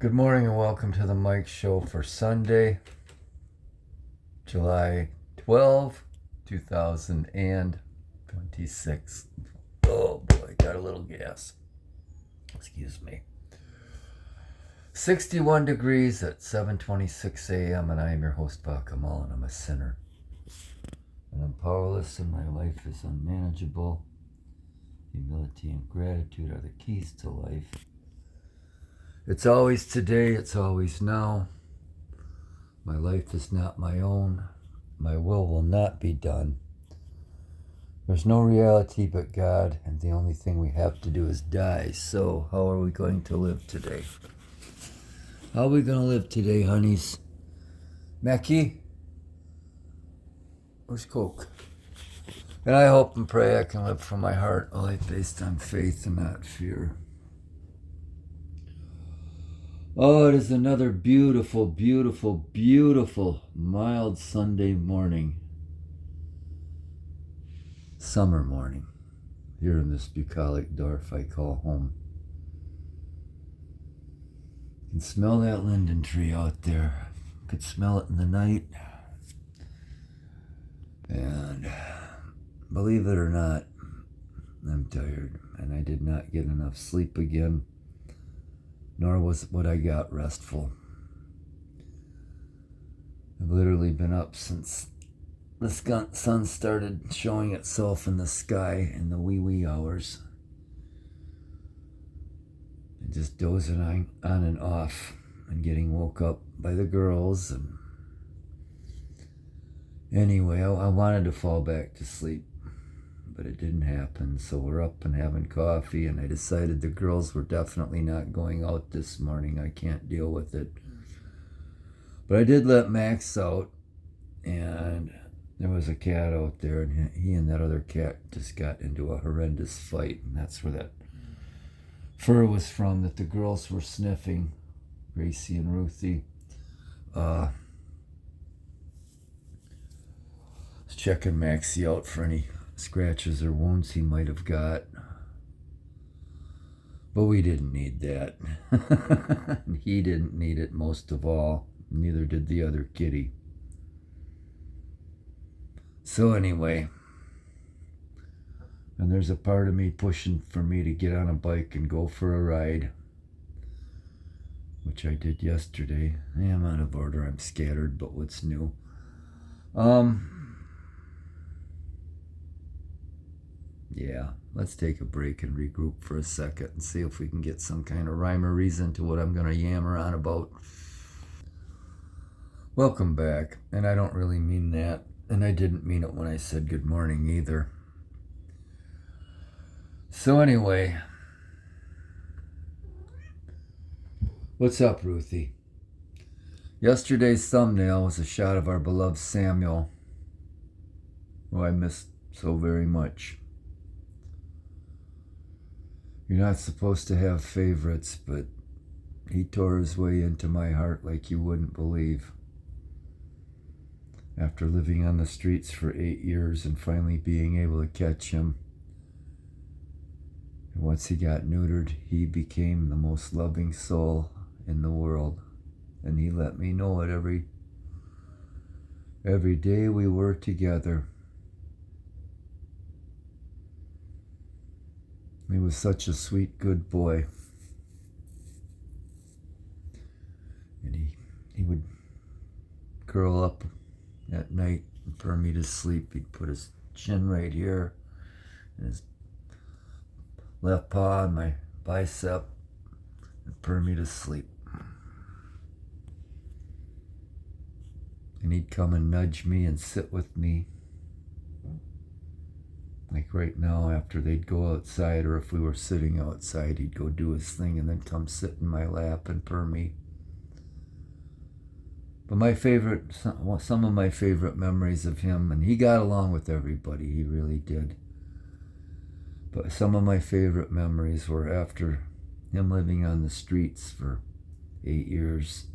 Good morning and welcome to the Mike Show for Sunday, July 12, 2026. Oh boy, got a little gas. Excuse me. 61 degrees at 7:26 a.m. and I am your host, Bob Kamal, and I'm a sinner. And I'm powerless and my life is unmanageable. Humility and gratitude are the keys to life. It's always today, it's always now. My life is not my own. My will not be done. There's no reality but God, and the only thing we have to do is die. So, how are we going to live today? How are we going to live today, honeys? Mackie? Where's Coke? And I hope and pray I can live from my heart, a life based on faith and not fear. Oh, it is another beautiful, beautiful, beautiful, mild Sunday morning. Summer morning. Here in this bucolic Dorf I call home. You can smell that linden tree out there. You could smell it in the night. And believe it or not, I'm tired. And I did not get enough sleep again. Nor was what I got restful. I've literally been up since the sun started showing itself in the sky in the wee hours. And just dozing on and off and getting woke up by the girls. And anyway, I wanted to fall back to sleep, but it didn't happen. So we're up and having coffee, and I decided the girls were definitely not going out this morning. I can't deal with it. But I did let Max out, and there was a cat out there, and he and that other cat just got into a horrendous fight, and that's where that fur was from that the girls were sniffing, Gracie and Ruthie. Was checking Maxie out for any scratches or wounds he might have got. But we didn't need that. He didn't need it most of all. Neither did the other kitty. So anyway, and there's a part of me pushing for me to get on a bike and go for a ride, which I did yesterday. I am out of order. I'm scattered, but what's new? Yeah, let's take a break and regroup for a second and see if we can get some kind of rhyme or reason to what I'm going to yammer on about. Welcome back, and I don't really mean that, and I didn't mean it when I said good morning either. So anyway, what's up, Ruthie? Yesterday's thumbnail was a shot of our beloved Samuel, who I miss so very much. You're not supposed to have favorites, but he tore his way into my heart like you wouldn't believe. After living on the streets for 8 years and finally being able to catch him. And once he got neutered, he became the most loving soul in the world. And he let me know it every day we were together. He was such a sweet, good boy. And he would curl up at night and purr me to sleep. He'd put his chin right here and his left paw on my bicep and purr me to sleep. And he'd come and nudge me and sit with me. Like right now, after they'd go outside, or if we were sitting outside, he'd go do his thing and then come sit in my lap and purr me. But some of my favorite memories of him, and he got along with everybody, he really did. But some of my favorite memories were after him living on the streets for 8 years.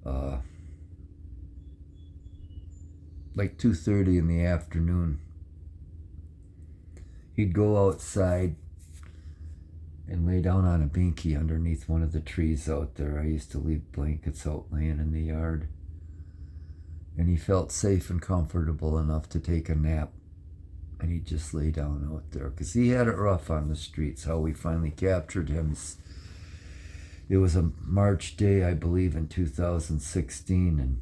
Like 2:30 in the afternoon, he'd go outside and lay down on a binky underneath one of the trees out there. I used to leave blankets out laying in the yard. And he felt safe and comfortable enough to take a nap. And he'd just lay down out there. Because he had it rough on the streets. How we finally captured him. It was a March day, I believe, in 2016. And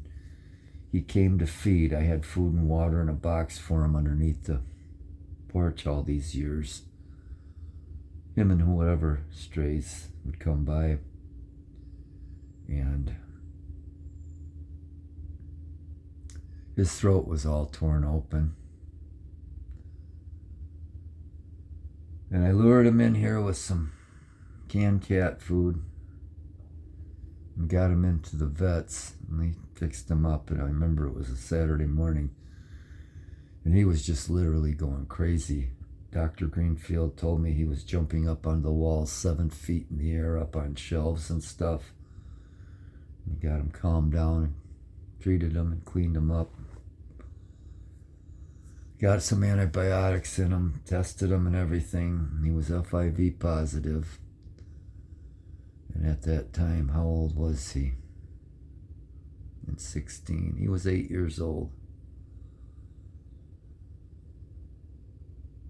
he came to feed. I had food and water in a box for him underneath the porch all these years. Him and whatever strays would come by. And his throat was all torn open. And I lured him in here with some canned cat food and got him into the vets. And they fixed him up. And I remember it was a Saturday morning. And he was just literally going crazy. Dr. Greenfield told me he was jumping up on the walls 7 feet in the air, up on shelves and stuff. And got him calmed down and treated him and cleaned him up. Got some antibiotics in him, tested him and everything. He was FIV positive. And at that time, how old was he? In 16. He was 8 years old.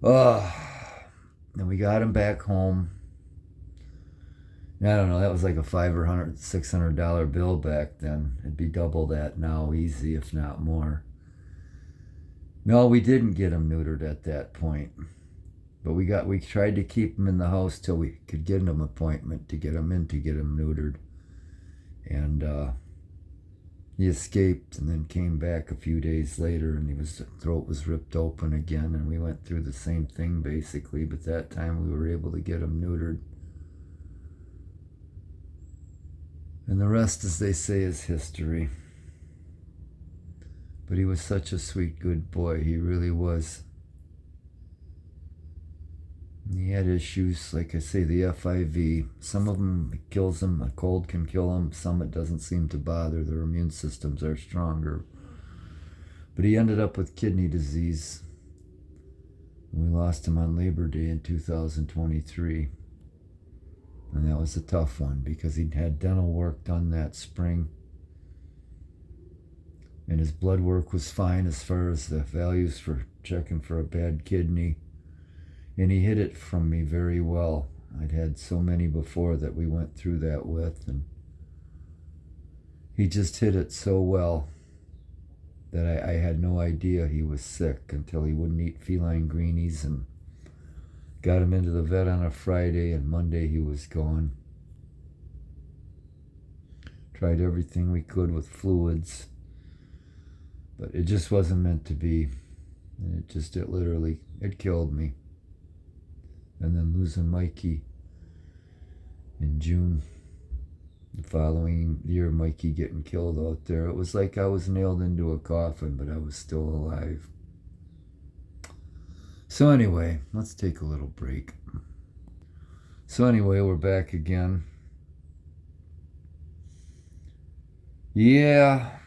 And we got him back home. And I don't know, that was like a $500, $600 bill back then. It'd be double that now, easy, if not more. No, we didn't get him neutered at that point. But we tried to keep him in the house till we could get him an appointment to get him in to get him neutered. And he escaped and then came back a few days later, and his throat was ripped open again, and we went through the same thing basically, but that time we were able to get him neutered. And the rest, as they say, is history. But he was such a sweet, good boy. He really was. And he had issues, like I say, the FIV. Some of them, it kills them. A cold can kill them. Some it doesn't seem to bother. Their immune systems are stronger. But he ended up with kidney disease. We lost him on Labor Day in 2023. And that was a tough one because he'd had dental work done that spring. And his blood work was fine as far as the values for checking for a bad kidney. And he hid it from me very well. I'd had so many before that we went through that with. And he just hid it so well that I had no idea he was sick until he wouldn't eat feline greenies, and got him into the vet on a Friday, and Monday he was gone. Tried everything we could with fluids, but it just wasn't meant to be. And it killed me. And then losing Mikey in June, the following year, Mikey getting killed out there. It was like I was nailed into a coffin, but I was still alive. So anyway, let's take a little break. So anyway, we're back again. Yeah,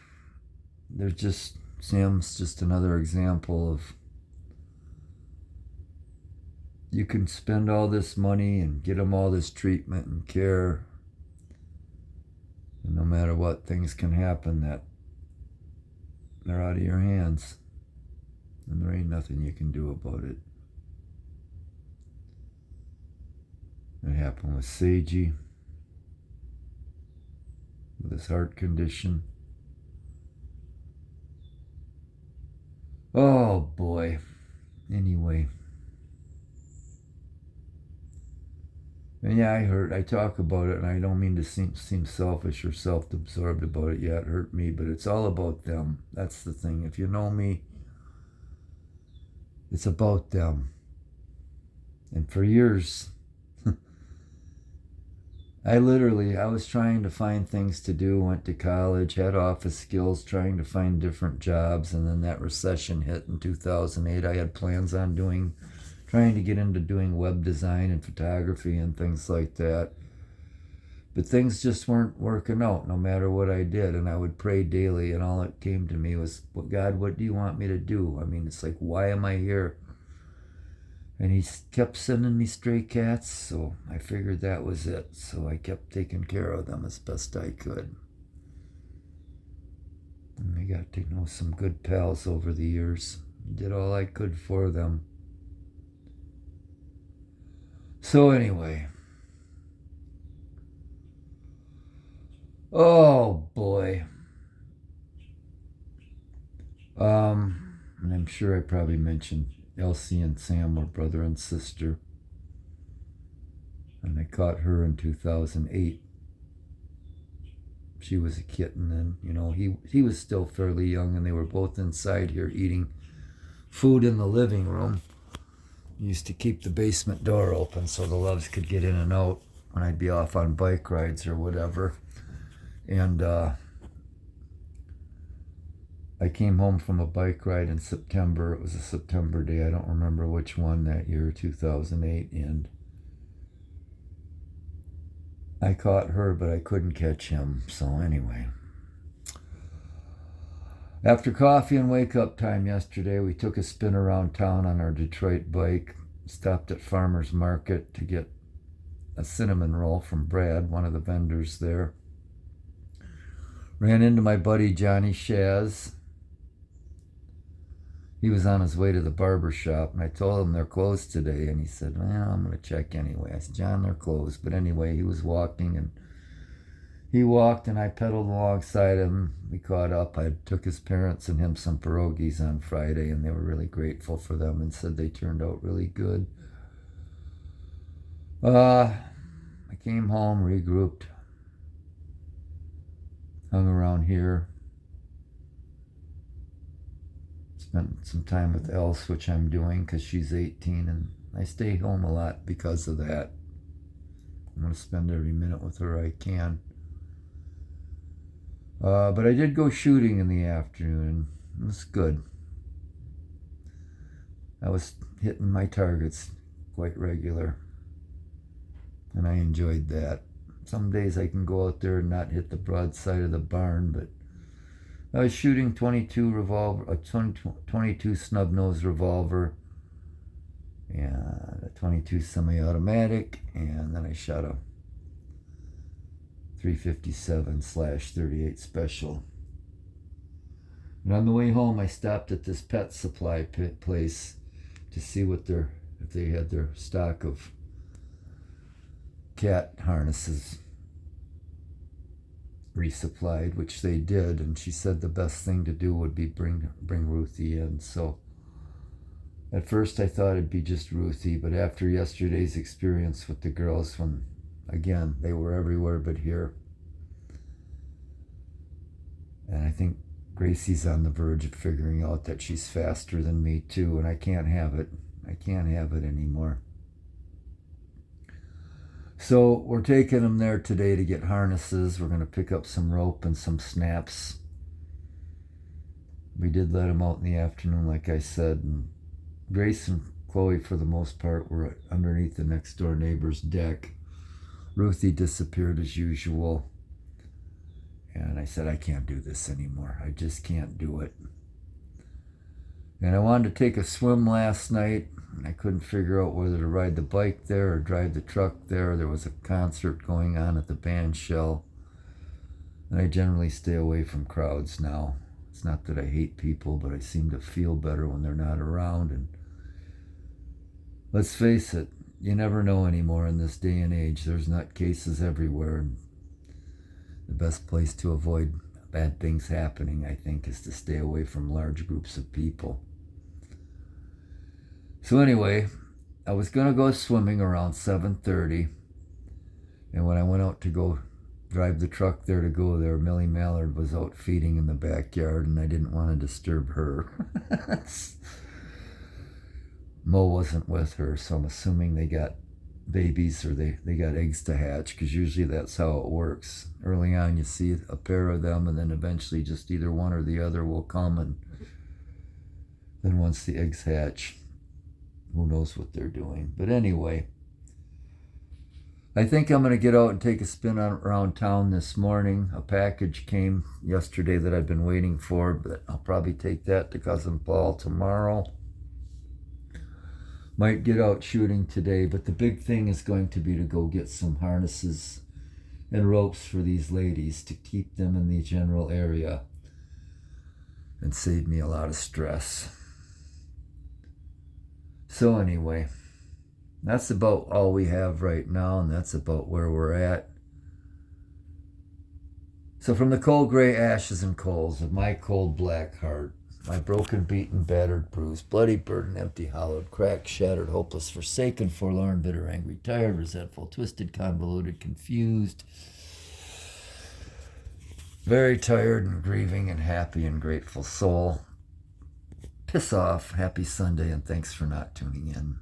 Sam's just another example of, you can spend all this money and get them all this treatment and care, and no matter what, things can happen that they're out of your hands, and there ain't nothing you can do about it. It happened with Seiji, with his heart condition. Oh boy. Anyway. And yeah, I talk about it, and I don't mean to seem selfish or self-absorbed about it. Yeah, it hurt me, but it's all about them. That's the thing. If you know me, it's about them. And for years, I was trying to find things to do, went to college, had office skills, trying to find different jobs, and then that recession hit in 2008. I had plans on trying to get into doing web design and photography and things like that. But things just weren't working out no matter what I did. And I would pray daily, and all that came to me was, well, God, what do you want me to do? I mean, it's like, why am I here? And he kept sending me stray cats, so I figured that was it. So I kept taking care of them as best I could. And I got to know some good pals over the years. Did all I could for them. So anyway. Oh boy. And I'm sure I probably mentioned Elsie and Sam were brother and sister. And I caught her in 2008. She was a kitten, and he was still fairly young, and they were both inside here eating food in the living room. Used to keep the basement door open so the Loves could get in and out when I'd be off on bike rides or whatever. And I came home from a bike ride in September. It was a September day. I don't remember which one that year, 2008. And I caught her, but I couldn't catch him. So anyway. After coffee and wake-up time yesterday, we took a spin around town on our Detroit bike. Stopped at Farmer's Market to get a cinnamon roll from Brad, one of the vendors there. Ran into my buddy Johnny Shaz. He was on his way to the barber shop, and I told him they're closed today, and he said, well, I'm going to check anyway. I said, John, they're closed. But anyway, he was walking, and he walked, and I pedaled alongside him. We caught up. I took his parents and him some pierogies on Friday, and they were really grateful for them and said they turned out really good. I came home, regrouped, hung around here. Spent some time with Else, which I'm doing because she's 18, and I stay home a lot because of that. I'm going to spend every minute with her I can. But I did go shooting in the afternoon. It was good. I was hitting my targets quite regular, and I enjoyed that. Some days I can go out there and not hit the broadside of the barn, but I was shooting 22 snub-nose revolver and a 22 semi-automatic, and then I shot a 357/38 special. And on the way home, I stopped at this pet supply place to see if they had their stock of cat harnesses resupplied, which they did, and she said the best thing to do would be bring Ruthie in. So at first I thought it'd be just Ruthie, but after yesterday's experience with the girls, when again they were everywhere but here, and I think Gracie's on the verge of figuring out that she's faster than me too, and I can't have it anymore. So we're taking them there today to get harnesses. We're going to pick up some rope and some snaps. We did let them out in the afternoon, like I said. And Grace and Chloe, for the most part, were underneath the next door neighbor's deck. Ruthie disappeared as usual. And I said, I can't do this anymore. I just can't do it. And I wanted to take a swim last night. I couldn't figure out whether to ride the bike there or drive the truck there. There was a concert going on at the band shell. And I generally stay away from crowds now. It's not that I hate people, but I seem to feel better when they're not around. And let's face it, you never know anymore in this day and age. There's nutcases everywhere. And the best place to avoid bad things happening, I think, is to stay away from large groups of people. So anyway, I was going to go swimming around 7:30, and when I went out to go drive the truck there to go there, Millie Mallard was out feeding in the backyard, and I didn't want to disturb her. Mo wasn't with her, so I'm assuming they got babies or they got eggs to hatch, because usually that's how it works. Early on you see a pair of them, and then eventually just either one or the other will come, and then once the eggs hatch, who knows what they're doing. But anyway, I think I'm going to get out and take a spin around town this morning. A package came yesterday that I've been waiting for, but I'll probably take that to Cousin Paul tomorrow. Might get out shooting today, but the big thing is going to be to go get some harnesses and ropes for these ladies to keep them in the general area and save me a lot of stress. So anyway, that's about all we have right now, and that's about where we're at. So from the cold gray ashes and coals of my cold black heart, my broken, beaten, battered, bruised, bloody, burdened, empty, hollowed, cracked, shattered, hopeless, forsaken, forlorn, bitter, angry, tired, resentful, twisted, convoluted, confused, very tired and grieving and happy and grateful soul. Piss off. Happy Sunday, and thanks for not tuning in.